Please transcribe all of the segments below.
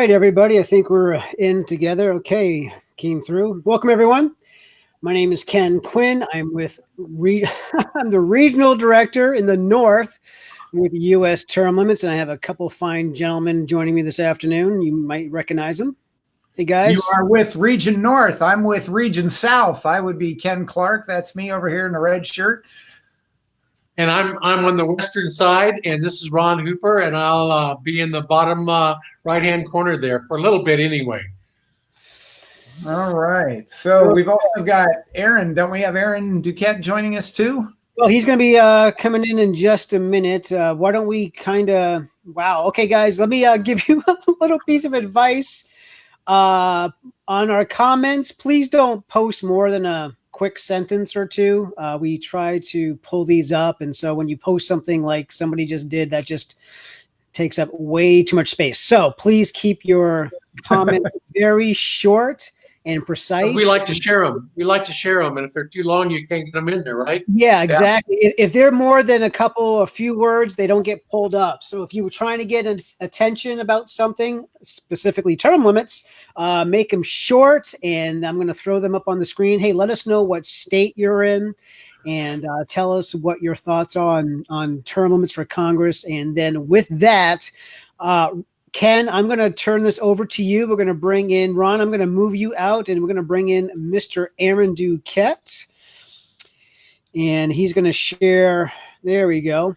right, everybody. I think we're in together. Okay, came through. Welcome, everyone. My name is Ken Quinn. I'm with I'm the regional director in the North with U.S. term limits, and I have a couple fine gentlemen joining me this afternoon. You might recognize them. Hey, guys. You are with Region North. I'm with Region South. I would be Ken Clark. That's me over here in the red shirt. And I'm on the western side, and this is Ron Hooper, and I'll be in the bottom right-hand corner there for a little bit anyway. All right. So we've also got Aaron. Don't we have Aaron Duquette joining us too? Well, he's going to be coming in just a minute. Why don't we kind of – wow. Okay, guys, let me give you a little piece of advice on our comments. Please don't post more than a quick sentence or two. We try to pull these up, and so when you post something like somebody just did, that just takes up way too much space. So please keep your comments very short and precise. But we like to share them. We like to share them, and if they're too long, you can't get them in there, right? Yeah, exactly. Yeah. If they're more than a few words, they don't get pulled up. So if you were trying to get attention about something, specifically term limits, make them short, and I'm going to throw them up on the screen. Hey, let us know what state you're in, and tell us what your thoughts are on term limits for Congress. And then with that, Ken, I'm going to turn this over to you. We're going to bring in Ron. I'm going to move you out, and we're going to bring in Mr. Aaron Duquette. And he's going to share. There we go.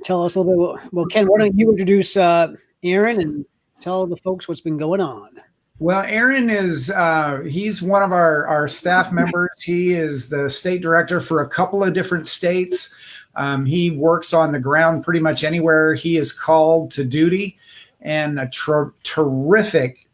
Tell us a little bit. Well, Ken, why don't you introduce Aaron and tell the folks what's been going on? Well, Aaron is he's one of our staff members. He is the state director for a couple of different states. He works on the ground pretty much anywhere he is called to duty. And a terrific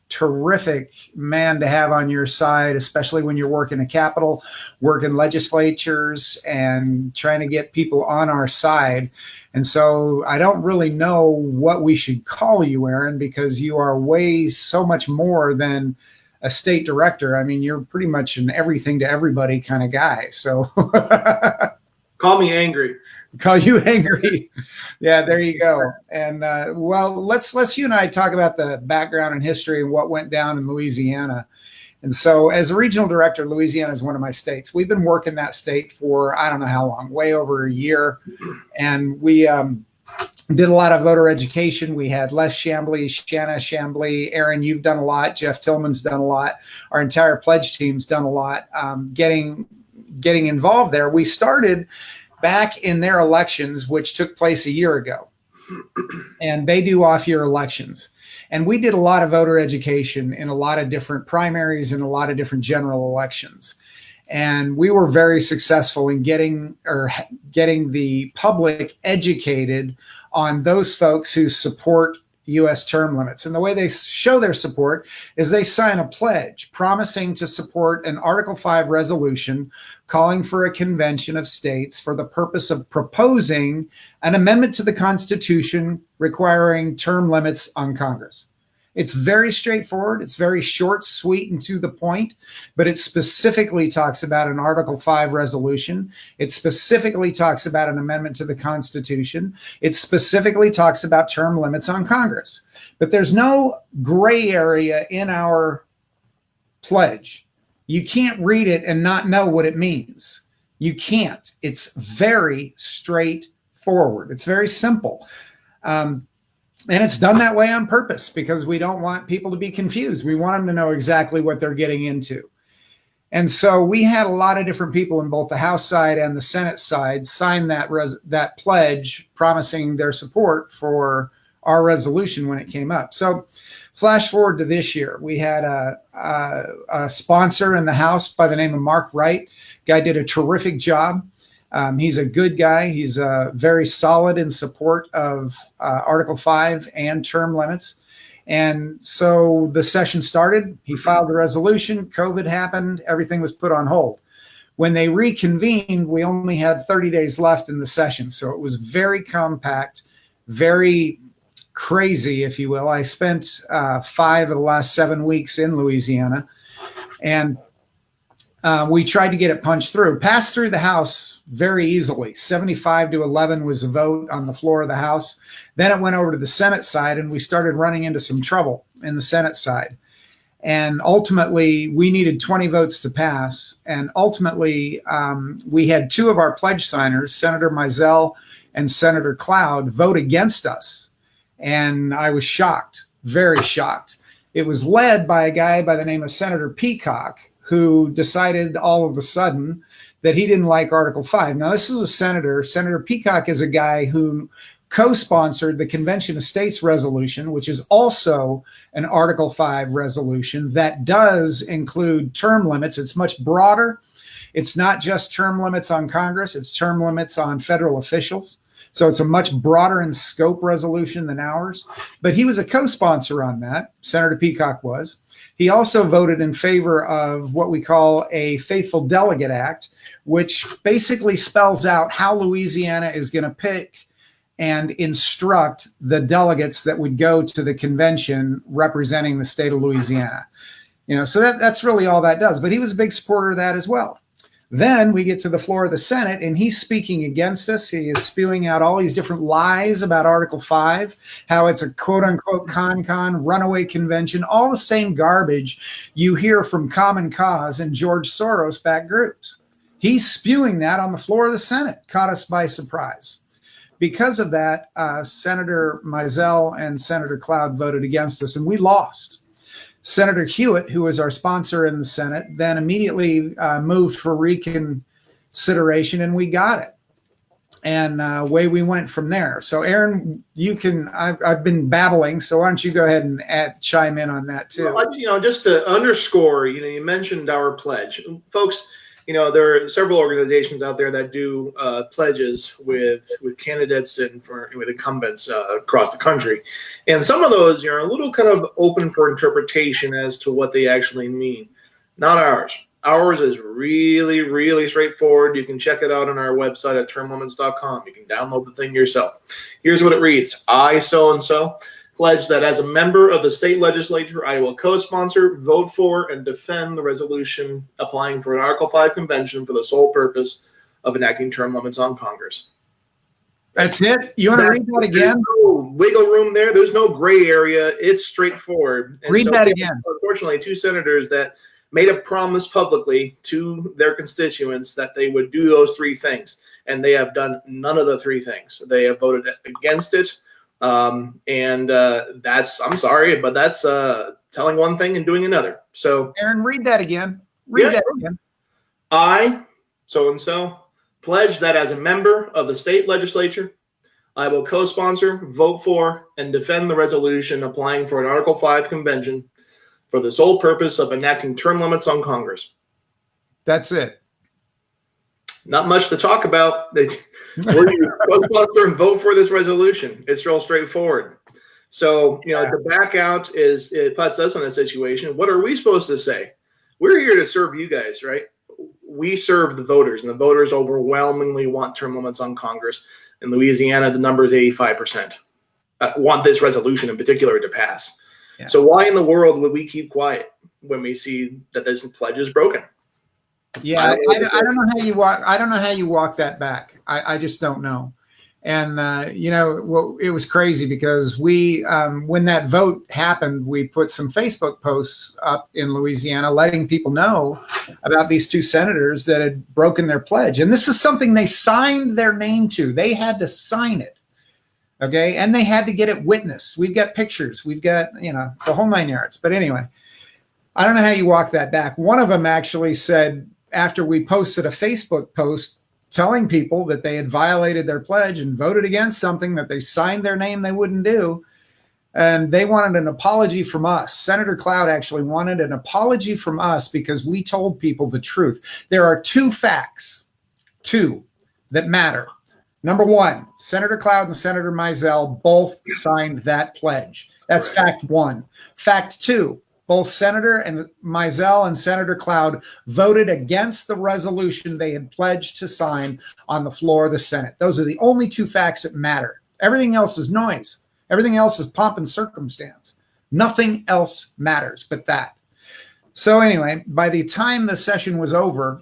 man to have on your side, especially when you're working a Capitol, working legislatures, and trying to get people on our side. And so I don't really know what we should call you, Aaron, because you are way so much more than a state director. I mean, you're pretty much an everything to everybody kind of guy. So call me angry. Call you angry. Yeah, there you go. And well, let's you and I talk about the background and history and what went down in Louisiana. And so as a regional director, Louisiana is one of my states. We've been working that state for, I don't know how long, way over a year. And we did a lot of voter education. We had Les Chambly, Shanna Chambly, Aaron, you've done a lot. Jeff Tillman's done a lot. Our entire pledge team's done a lot. Getting involved there. We started back in their elections, which took place a year ago. And they do off-year elections. And we did a lot of voter education in a lot of different primaries and a lot of different general elections. And we were very successful in getting the public educated on those folks who support U.S. term limits. And the way they show their support is they sign a pledge promising to support an Article 5 resolution calling for a convention of states for the purpose of proposing an amendment to the Constitution requiring term limits on Congress. It's very straightforward. It's very short, sweet, and to the point, but it specifically talks about an Article 5 resolution. It specifically talks about an amendment to the Constitution. It specifically talks about term limits on Congress. But there's no gray area in our pledge. You can't read it and not know what it means. You can't. It's very straightforward. It's very simple. And it's done that way on purpose because we don't want people to be confused. We want them to know exactly what they're getting into. And so we had a lot of different people in both the House side and the Senate side sign that pledge promising their support for our resolution when it came up. So flash forward to this year. We had a sponsor in the House by the name of Mark Wright. Guy did a terrific job. He's a good guy. He's very solid in support of Article 5 and term limits. And so the session started. He filed the resolution. COVID happened. Everything was put on hold. When they reconvened, we only had 30 days left in the session. So it was very compact, very crazy, if you will. I spent 5 of the last 7 weeks in Louisiana. And we tried to get it punched through. Passed through the House very easily. 75-11 was the vote on the floor of the House. Then it went over to the Senate side, and we started running into some trouble. in the Senate side. And ultimately, we needed 20 votes to pass. And ultimately, we had two of our pledge signers, Senator Mizell and Senator Cloud, vote against us. And I was shocked, very shocked. It was led by a guy by the name of Senator Peacock, who decided all of a sudden that he didn't like Article 5. Now, this is a senator. Senator Peacock is a guy who co-sponsored the Convention of States resolution, which is also an Article 5 resolution that does include term limits. It's much broader. It's not just term limits on Congress, it's term limits on federal officials. So it's a much broader in scope resolution than ours. But he was a co-sponsor on that. Senator Peacock was. He also voted in favor of what we call a Faithful Delegate Act, which basically spells out how Louisiana is going to pick and instruct the delegates that would go to the convention representing the state of Louisiana. So that's really all that does. But he was a big supporter of that as well. Then we get to the floor of the Senate, and he's speaking against us. He is spewing out all these different lies about Article 5, how it's a quote-unquote con, runaway convention, all the same garbage you hear from Common Cause and George Soros-backed groups. He's spewing that on the floor of the Senate. Caught us by surprise. Because of that, Senator Mizell and Senator Cloud voted against us, and we lost. Senator Hewitt, who was our sponsor in the Senate, then immediately moved for reconsideration, and we got it. And away we went from there. So, Aaron, I've been babbling, so why don't you go ahead and chime in on that too? Well, just to underscore, you mentioned our pledge. Folks, there are several organizations out there that do pledges with candidates and with incumbents across the country. And some of those are a little kind of open for interpretation as to what they actually mean. Not ours. Ours is really, really straightforward. You can check it out on our website at termlimits.com. You can download the thing yourself. Here's what it reads. I, so-and-so, pledge that as a member of the state legislature, I will co-sponsor, vote for, and defend the resolution applying for an Article 5 convention for the sole purpose of enacting term limits on Congress. That's it? You want to read that again? There's no wiggle room there. There's no gray area. It's straightforward. And read that again. Unfortunately, two senators that made a promise publicly to their constituents that they would do those three things, and they have done none of the three things. They have voted against it. That's, I'm sorry, but that's telling one thing and doing another. So, Aaron, read that again. Read that again. I, so-and-so, pledge that as a member of the state legislature, I will co-sponsor, vote for, and defend the resolution applying for an Article 5 convention for the sole purpose of enacting term limits on Congress. That's it. Not much to talk about. We're going to co-sponsor and vote for this resolution. It's real straightforward. So, to back out it puts us in a situation. What are we supposed to say? We're here to serve you guys, right? We serve the voters, and the voters overwhelmingly want term limits on Congress. In Louisiana, the number is 85%. Want this resolution in particular to pass. Yeah. So why in the world would we keep quiet when we see that this pledge is broken? Yeah, I don't know how you walk. I don't know how you walk that back. I just don't know. And it was crazy because we, when that vote happened, we put some Facebook posts up in Louisiana, letting people know about these two senators that had broken their pledge. And this is something they signed their name to. They had to sign it. Okay, and they had to get it witnessed. We've got pictures. We've got the whole 9 yards. But anyway, I don't know how you walk that back. One of them actually said, after we posted a Facebook post telling people that they had violated their pledge and voted against something that they signed their name they wouldn't do, and they wanted an apology from us. Senator Cloud actually wanted an apology from us because we told people the truth. There are two facts, that matter. Number one, Senator Cloud and Senator Mizell both signed that pledge. That's fact one. Fact two, both Senator and Mizell and Senator Cloud voted against the resolution they had pledged to sign on the floor of the Senate. Those are the only two facts that matter. Everything else is noise. Everything else is pomp and circumstance. Nothing else matters but that. So anyway, by the time the session was over,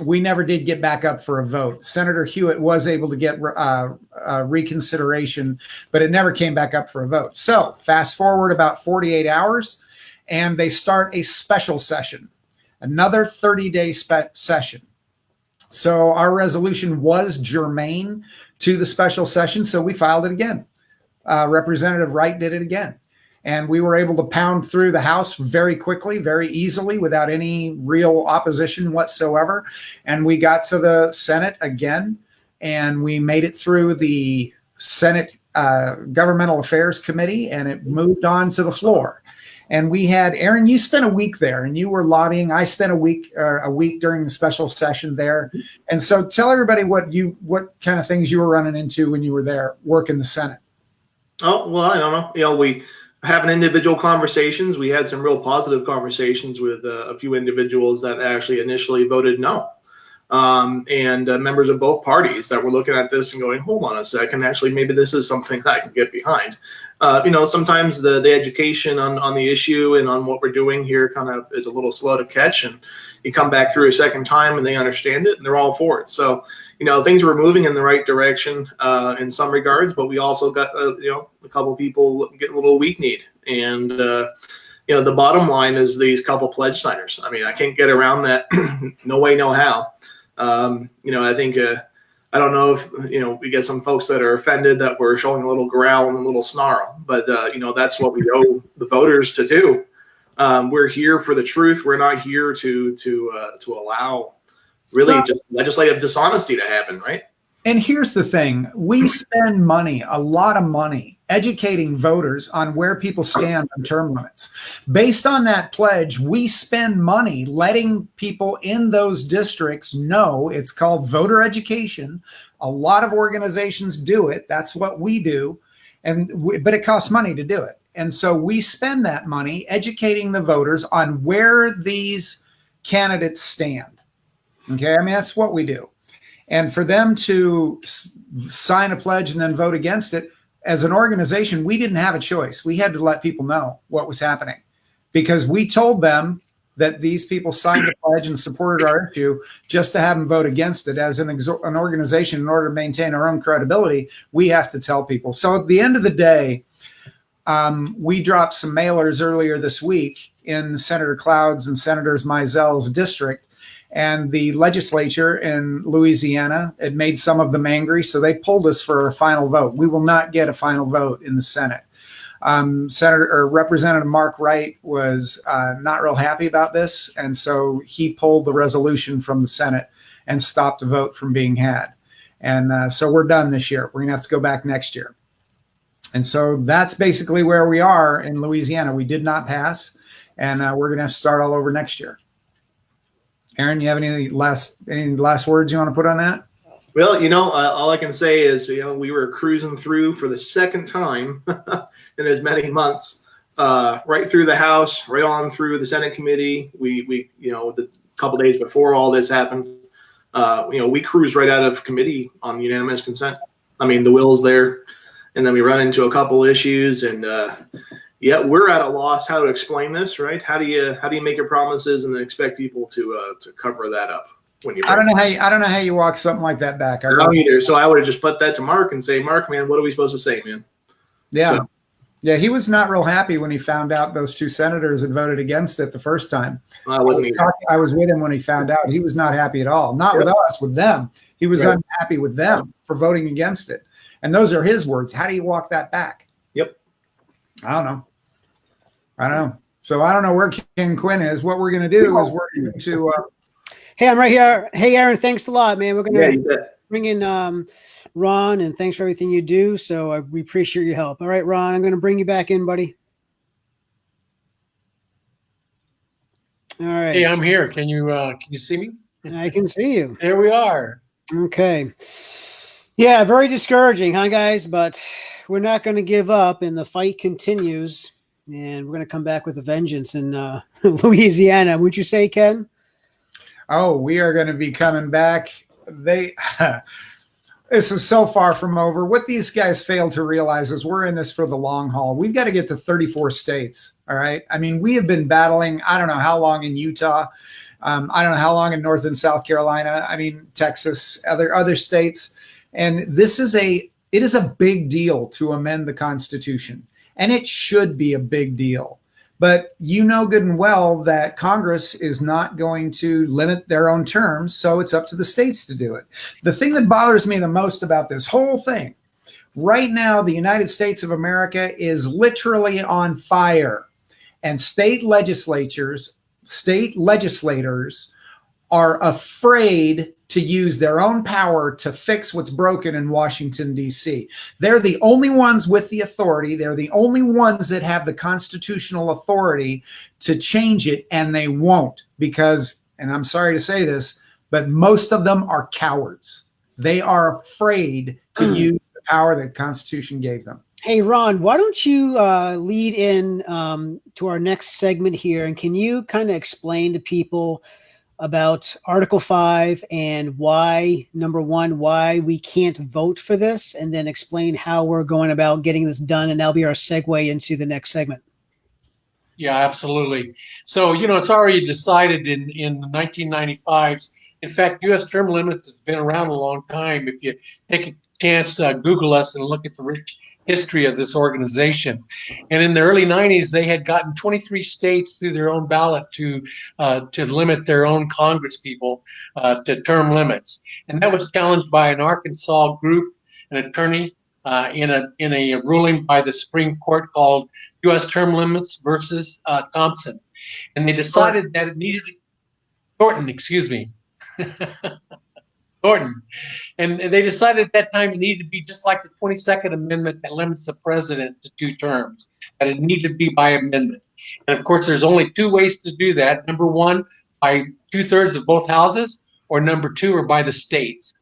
we never did get back up for a vote. Senator Hewitt was able to get reconsideration, but it never came back up for a vote. So fast forward about 48 hours, and they start a special session, another 30-day session. So our resolution was germane to the special session, so we filed it again. Representative Wright did it again. And we were able to pound through the House very quickly, very easily, without any real opposition whatsoever. And we got to the Senate again, and we made it through the Senate Governmental Affairs Committee, and it moved on to the floor. And we had, Aaron, you spent a week there, and you were lobbying. I spent a week during the special session there. And so tell everybody what kind of things you were running into when you were there working the Senate. Oh, well, I don't know. We having individual conversations. We had some real positive conversations with a few individuals that actually initially voted no. And members of both parties that were looking at this and going, hold on a second, actually, maybe this is something that I can get behind. Sometimes the education on the issue and on what we're doing here kind of is a little slow to catch, and you come back through a second time and they understand it and they're all for it. So, things were moving in the right direction in some regards, but we also got, a couple people get a little weak-kneed. And, the bottom line is these couple pledge signers. I mean, I can't get around that. No way, no how. I think, I don't know if, we get some folks that are offended that we're showing a little growl and a little snarl, but, that's what we owe the voters to do. We're here for the truth. We're not here to allow really just legislative dishonesty to happen, right? And here's the thing. We spend money, a lot of money, educating voters on where people stand on term limits. Based on that pledge, we spend money letting people in those districts know. It's called voter education. A lot of organizations do it. That's what we do. But it costs money to do it. And so we spend that money educating the voters on where these candidates stand. Okay, I mean, that's what we do. And for them to sign a pledge and then vote against it, as an organization, we didn't have a choice. We had to let people know what was happening, because we told them that these people signed a pledge and supported our issue just to have them vote against it. As an organization, in order to maintain our own credibility, we have to tell people. So at the end of the day, we dropped some mailers earlier this week in Senator Cloud's and Senator Meisel's district. And the legislature in Louisiana, it made some of them angry, so they pulled us for a final vote. We will not get a final vote in the Senate. Representative Mark Wright was not real happy about this, and so he pulled the resolution from the Senate and stopped the vote from being had. And so we're done this year. We're going to have to go back next year. And so that's basically where we are in Louisiana. We did not pass, and we're going to have to start all over next year. Aaron, you have any last words you want to put on that? Well, all I can say is, we were cruising through for the second time in as many months, right through the House, right on through the Senate committee. We the couple days before all this happened, we cruised right out of committee on unanimous consent. I mean, the will's there, and then we run into a couple issues, and we're at a loss how to explain this, right? How do you make your promises and then expect people to cover that up when you? I don't know how you walk something like that back. I don't either. So I would have just put that to Mark and say, Mark, man, what are we supposed to say, man? Yeah. So, yeah, he was not real happy when he found out those two senators had voted against it the first time. I wasn't either. I was with him when he found out. He was not happy at all. Not with us, with them. He was unhappy with them for voting against it. And those are his words. How do you walk that back? Yep. I don't know. So I don't know where Ken Quinn is. What we're going to do is we're going to. Hey, I'm right here. Hey, Aaron, thanks a lot, man. We're going to bring in Ron, and thanks for everything you do. So we appreciate your help. All right, Ron, I'm going to bring you back in, buddy. All right. Hey, I'm here. Can you see me? I can see you. There we are. Okay. Yeah, very discouraging, huh, guys? But we're not going to give up, and the fight continues. And we're going to come back with a vengeance in Louisiana. Would you say, Ken? Oh, we are going to be coming back. This is so far from over. What these guys fail to realize is we're in this for the long haul. We've got to get to 34 states. All right. I mean, we have been battling, I don't know how long in Utah. I don't know how long in North and South Carolina. I mean, Texas, other states. And it is a big deal to amend the Constitution, and it should be a big deal. But you know good and well that Congress is not going to limit their own terms, so it's up to the states to do it. The thing that bothers me the most about this whole thing, right now, the United States of America is literally on fire, and state legislators are afraid to use their own power to fix what's broken in Washington, D.C. They're the only ones with the authority. They're the only ones that have the constitutional authority to change it, and they won't because, and I'm sorry to say this, but most of them are cowards. They are afraid to use the power that the Constitution gave them. Hey, Ron, why don't you lead in to our next segment here, and can you kind of explain to people about Article 5 and why, number one, why we can't vote for this, and then explain how we're going about getting this done, and that'll be our segue into the next segment. Yeah, absolutely. So, it's already decided in the 1995s. In fact, U.S. term limits have been around a long time. If you take a chance, Google us and look at the rich history of this organization. And in the early 90s, they had gotten 23 states through their own ballot to limit their own Congress people to term limits. And that was challenged by an Arkansas group, an attorney, in a ruling by the Supreme Court called U.S. Term Limits versus Thompson. And they decided that it needed Thornton, excuse me. Thornton. And they decided at that time it needed to be just like the 22nd Amendment that limits the president to 2 terms, that it needed to be by amendment. And of course, there's only 2 ways to do that. Number 1, by 2/3 of both houses, or number 2, or by the states.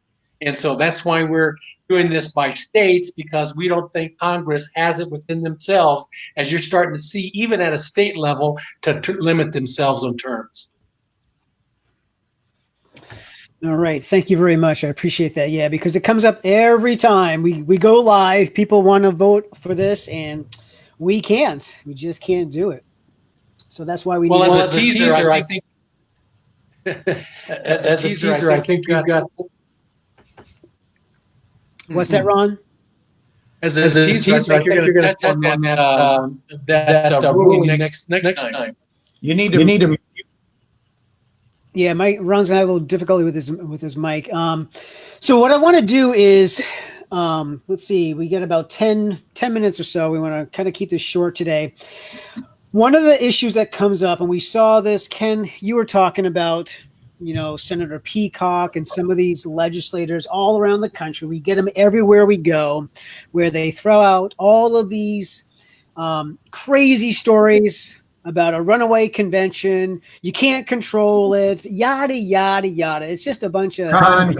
And so that's why we're doing this by states, because we don't think Congress has it within themselves, as you're starting to see even at a state level, to limit themselves on terms. All right. Thank you very much. I appreciate that. Yeah, because it comes up every time we go live. People want to vote for this, and we can't. We just can't do it. So that's why we need as a teaser, I think as a teaser, I think you've got. What's that, Ron? As a teaser, I think you're going to touch on that ruling next time. You need to. Yeah, Ron's gonna have a little difficulty with his mic. So what I want to do is, let's see, we get about 10 minutes or so. We want to kind of keep this short today. One of the issues that comes up, and we saw this, Ken, you were talking about, Senator Peacock and some of these legislators all around the country. We get them everywhere we go, where they throw out all of these crazy stories about a runaway convention. You can't control it, yada, yada, yada. It's just a bunch of con.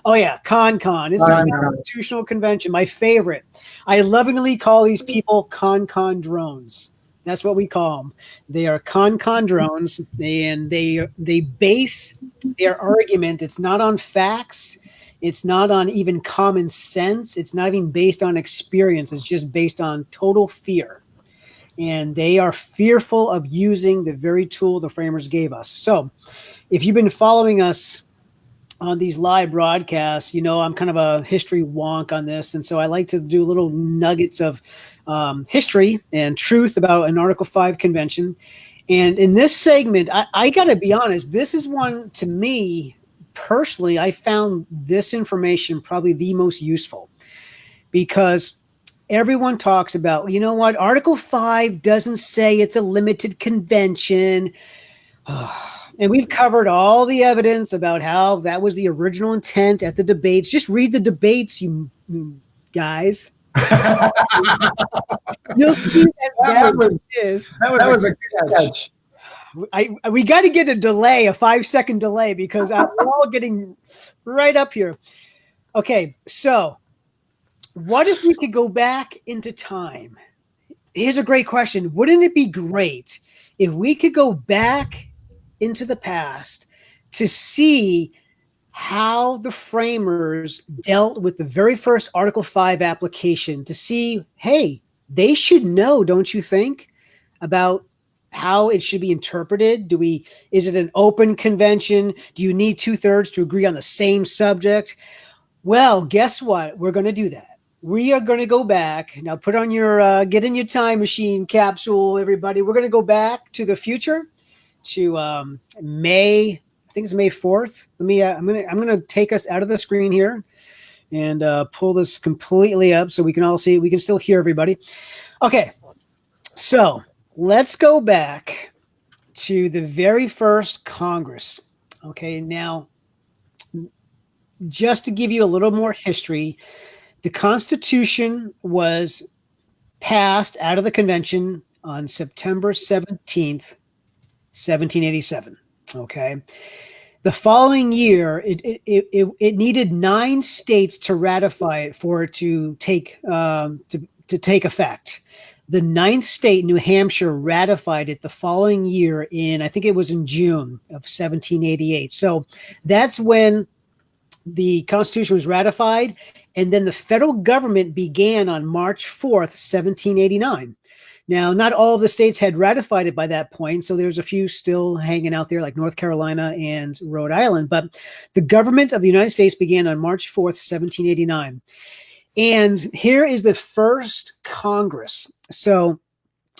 Oh, yeah, con. It's a constitutional convention. My favorite. I lovingly call these people con drones. That's what we call them. They are con drones, and they base their argument. It's not on facts. It's not on even common sense. It's not even based on experience. It's just based on total fear. And they are fearful of using the very tool the framers gave us. So if you've been following us on these live broadcasts, I'm kind of a history wonk on this. And so I like to do little nuggets of history and truth about an Article 5 convention. And in this segment, I got to be honest, this is one, to me, personally, I found this information probably the most useful, because everyone talks about, Article 5 doesn't say it's a limited convention. And we've covered all the evidence about how that was the original intent at the debates. Just read the debates, you guys. You'll see that was a good catch. We got to get a 5-second delay, because we're all getting right up here. Okay, so what if we could go back into time? Here's a great question. Wouldn't it be great if we could go back into the past to see how the framers dealt with the very first Article 5 application, to see, hey, they should know, don't you think, about how it should be interpreted? Is it an open convention? Do you need 2/3 to agree on the same subject? Well, guess what? We're going to do that. We are going to go back now. Put on your get in your time machine capsule, everybody. We're going to go back to the future, to May. I think it's May 4th. Let me. I'm gonna take us out of the screen here and pull this completely up so we can all see. We can still hear everybody. Okay, so let's go back to the very first Congress. Okay, now just to give you a little more history, the Constitution was passed out of the convention on September 17th, 1787. Okay. The following year, it needed 9 states to ratify it for it to take effect. The 9th state, New Hampshire, ratified it the following year I think it was in June of 1788. So that's when the Constitution was ratified, and then the federal government began on March 4th, 1789. Now, not all of the states had ratified it by that point, so there's a few still hanging out there, like North Carolina and Rhode Island. But the government of the United States began on March 4th, 1789. And here is the first Congress. So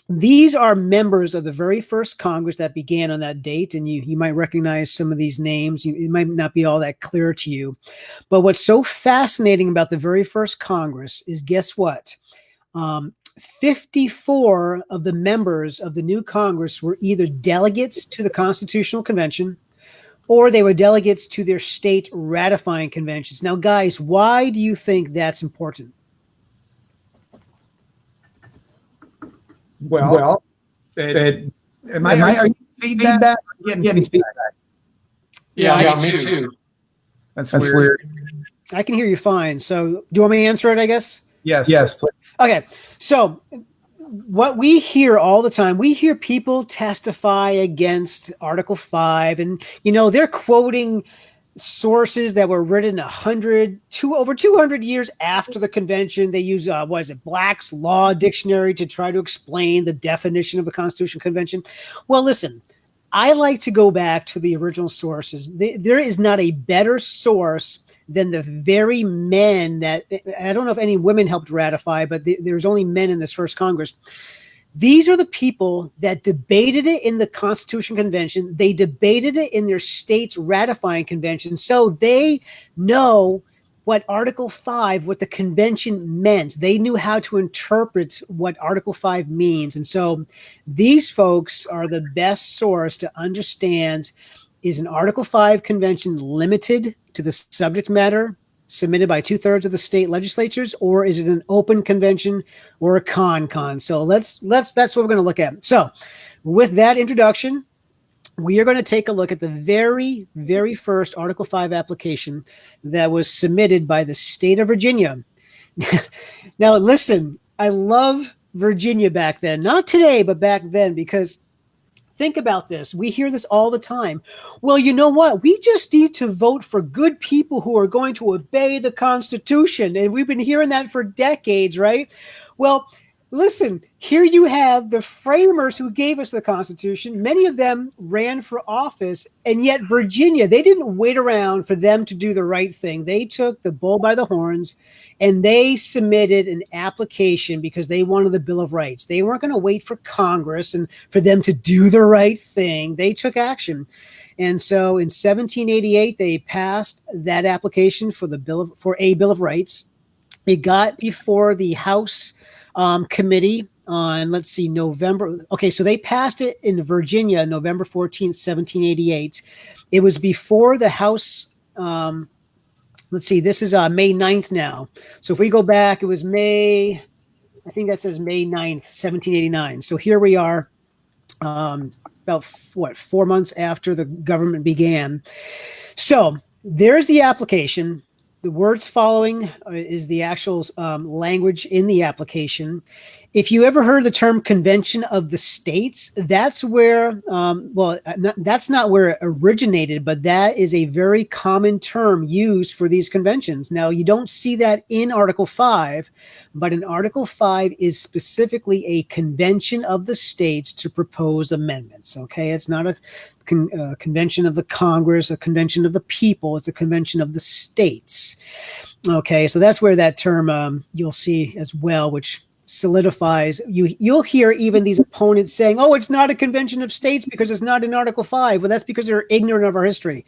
these are members of the very first Congress that began on that date, and you might recognize some of these names. It might not be all that clear to you. But what's so fascinating about the very first Congress is, guess what? 54 of the members of the new Congress were either delegates to the Constitutional Convention, or they were delegates to their state ratifying conventions. Now, guys, why do you think that's important? Well, are you feedback? Getting feedback. Yeah, me too. That's weird. I can hear you fine. So do you want me to answer it, I guess? Yes, please. Okay. So what we hear all the time, we hear people testify against Article 5, and, they're quoting sources that were written over 200 years after the convention. They use, Black's Law Dictionary to try to explain the definition of a Constitutional Convention. Well, listen, I like to go back to the original sources. There is not a better source than the very men that, I don't know if any women helped ratify, but there's only men in this first Congress. These are the people that debated it in the Constitution Convention. They debated it in their state's ratifying convention. So they know what Article 5, what the convention meant. They knew how to interpret what Article 5 means. And so these folks are the best source to understand, is an Article 5 convention limited to the subject matter submitted by 2/3 of the state legislatures, or is it an open convention or a con? So that's what we're going to look at. So with that introduction, we are going to take a look at the very, very first Article 5 application that was submitted by the state of Virginia. Now, listen, I love Virginia back then, not today, but back then, because think about this. We hear this all the time. Well, you know what? We just need to vote for good people who are going to obey the Constitution. And we've been hearing that for decades, right? Well, listen, here you have the framers who gave us the Constitution. Many of them ran for office, and yet Virginia, they didn't wait around for them to do the right thing. They took the bull by the horns, and they submitted an application because they wanted the Bill of Rights. They weren't going to wait for Congress and for them to do the right thing. They took action. And so in 1788, they passed that application for a Bill of Rights. It got before the House committee on, November. Okay, so they passed it in Virginia, November 14th, 1788. It was before the House. This is May 9th now. So if we go back, it was May, I think that says May 9th, 1789. So here we are, about 4 months after the government began. So there's the application. The words following is the actual language in the application. If you ever heard the term Convention of the States, that's where, that's not where it originated, but that is a very common term used for these conventions. Now, you don't see that in Article 5, but in Article 5 is specifically a convention of the states to propose amendments, okay? It's not a convention of the Congress, a convention of the people. It's a convention of the states, okay? So that's where that term you'll see as well, which solidifies. You'll hear even these opponents saying, "Oh, it's not a convention of states because it's not in Article 5." Well, that's because they're ignorant of our history.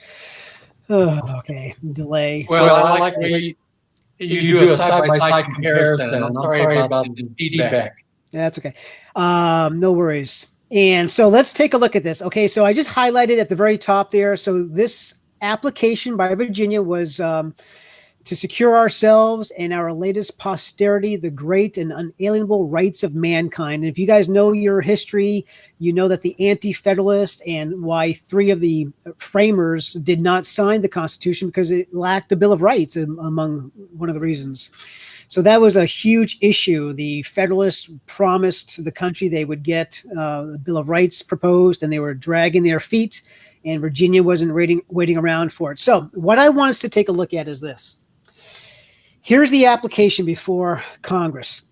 Oh, okay, delay. Well, I like the way you do a side-by-side comparison. I'm sorry about the feedback. That's okay. No worries. And so let's take a look at this. Okay, so I just highlighted at the very top there. So this application by Virginia was to secure ourselves and our latest posterity the great and unalienable rights of mankind. And if you guys know your history, you know that the Anti-Federalists and why 3 of the framers did not sign the Constitution because it lacked a Bill of Rights, among one of the reasons. So that was a huge issue. The Federalists promised the country they would get the Bill of Rights proposed, and they were dragging their feet, and Virginia wasn't waiting around for it. So what I want us to take a look at is this. Here's the application before Congress.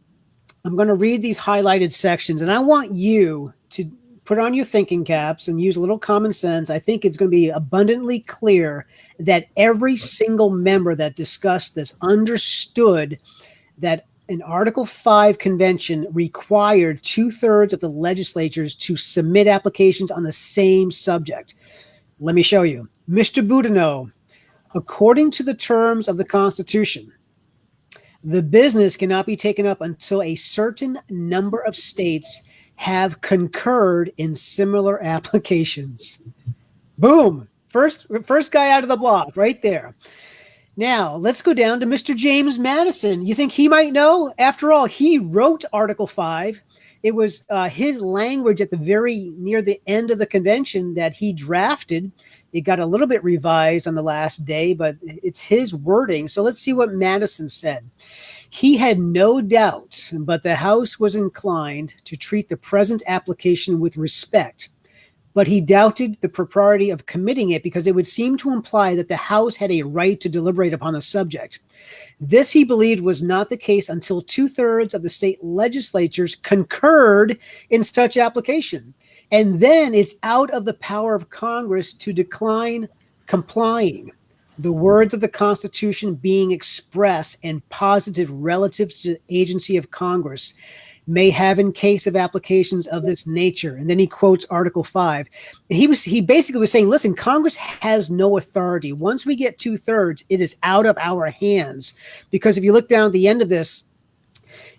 I'm going to read these highlighted sections, and I want you to put on your thinking caps and use a little common sense. I think it's going to be abundantly clear that every single member that discussed this understood that an Article 5 convention required 2/3 of the legislatures to submit applications on the same subject. Let me show you. Mr. Boudinot, according to the terms of the Constitution, the business cannot be taken up until a certain number of states have concurred in similar applications. Boom. First guy out of the block right there. Now, let's go down to Mr. James Madison. You think he might know? After all, he wrote Article 5. It was his language at the near the end of the convention that he drafted. It got a little bit revised on the last day, but it's his wording. So let's see what Madison said. He had no doubt, but the House was inclined to treat the present application with respect. But he doubted the propriety of committing it because it would seem to imply that the House had a right to deliberate upon the subject. This, he believed, was not the case until 2/3 of the state legislatures concurred in such application. And then it's out of the power of Congress to decline complying. The words of the Constitution being express and positive relative to the agency of Congress may have in case of applications of this nature. And then he quotes Article 5. He basically was saying, listen, Congress has no authority. Once we get 2/3, it is out of our hands. Because if you look down at the end of this,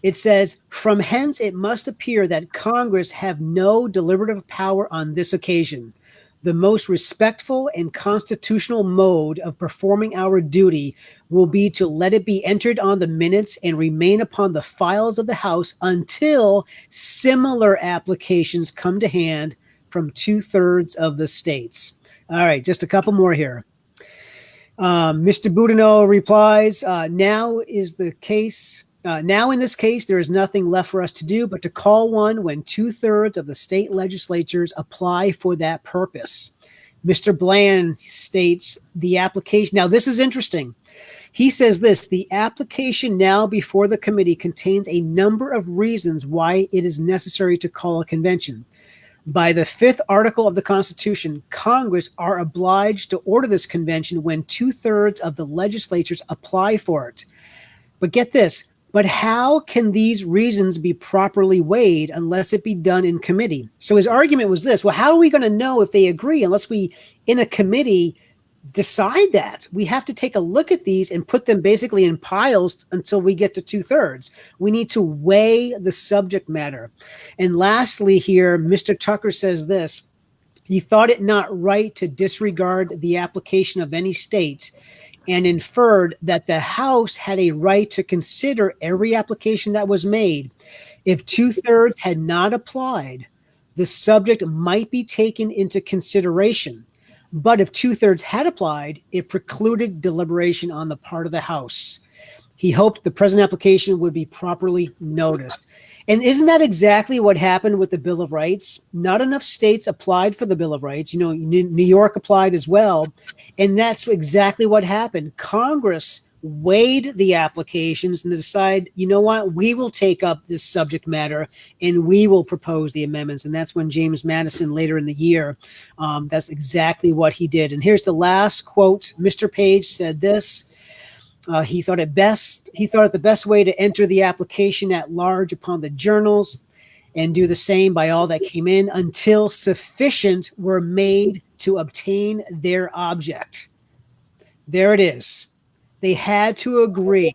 it says, from hence it must appear that Congress have no deliberative power on this occasion. The most respectful and constitutional mode of performing our duty will be to let it be entered on the minutes and remain upon the files of the House until similar applications come to hand from 2/3 of the states. All right, just a couple more here. Mr. Boudinot replies, now in this case, there is nothing left for us to do but to call one when 2/3 of the state legislatures apply for that purpose. Mr. Bland states the application. Now, this is interesting. He says this, the application now before the committee contains a number of reasons why it is necessary to call a convention. By the 5th article of the Constitution, Congress are obliged to order this convention when 2/3 of the legislatures apply for it. But get this, but how can these reasons be properly weighed unless it be done in committee? So his argument was this, well, how are we going to know if they agree unless we, in a committee, decide that? We have to take a look at these and put them basically in piles until we get to 2/3. We need to weigh the subject matter. And lastly here, Mr. Tucker says this, he thought it not right to disregard the application of any state and inferred that the House had a right to consider every application that was made. If 2/3 had not applied, the subject might be taken into consideration. But if 2/3 had applied, it precluded deliberation on the part of the House. He hoped the present application would be properly noticed. And isn't that exactly what happened with the Bill of Rights? Not enough states applied for the Bill of Rights. New York applied as well. And that's exactly what happened. Congress weighed the applications and decide, you know what, we will take up this subject matter and we will propose the amendments. And that's when James Madison later in the year, that's exactly what he did. And here's the last quote. Mr. Page said this. He thought it the best way to enter the application at large upon the journals and do the same by all that came in until sufficient were made to obtain their object. There it is. They had to agree.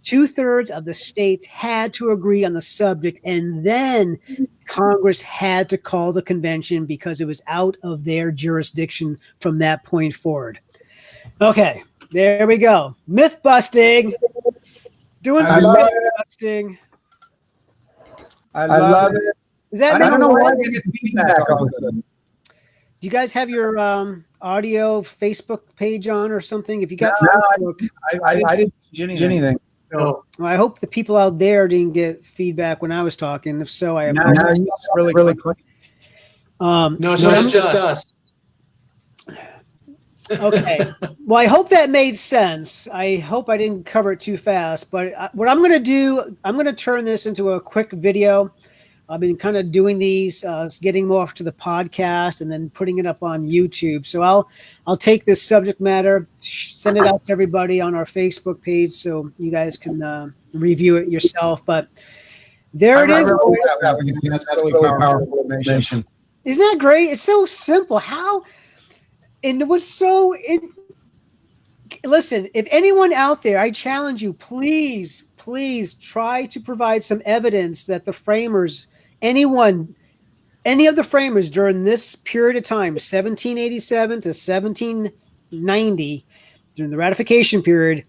2/3 of the states had to agree on the subject, and then Congress had to call the convention because it was out of their jurisdiction from that point forward. Okay, there we go. Myth busting. Doing some myth busting. I love it. Is that I don't know why we get feedback all of a sudden. Do you guys have your audio Facebook page on or something? If you got Facebook, I didn't change anything. No. well, I hope the people out there didn't get feedback when I was talking. If so, I apologize. Now you really clean. No, it's just us. Okay. Well, I hope that made sense. I hope I didn't cover it too fast. But what I'm going to do, I'm going to turn this into a quick video. I've been kind of doing these, getting more to the podcast and then putting it up on YouTube. So I'll take this subject matter, send it out to everybody on our Facebook page so you guys can review it yourself. But there it is. That's really powerful information. Isn't that great? It's so simple. How? And what's so listen, if anyone out there, I challenge you, please try to provide some evidence that the framers, any of the framers during this period of time, 1787 to 1790, during the ratification period,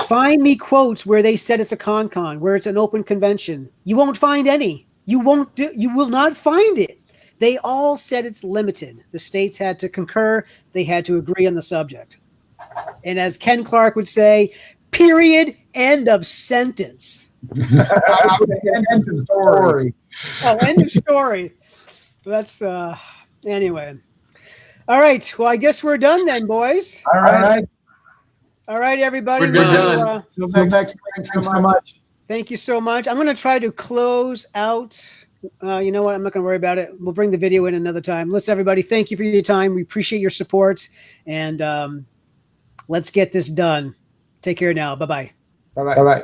find me quotes where they said it's a con, where it's an open convention. You won't find any. You will not find it. They all said it's limited. The states had to concur. They had to agree on the subject. And as Ken Clark would say, period, end of sentence. End of story. Oh, end of story. That's, anyway. All right. Well, I guess we're done then, boys. All right. All right, everybody. We're done. Till next time. Thanks so much. Thank you so much. I'm going to try to close out. You know what? I'm not going to worry about it. We'll bring the video in another time. Listen, everybody, thank you for your time. We appreciate your support. And let's get this done. Take care now. Bye-bye. Bye-bye. Bye-bye.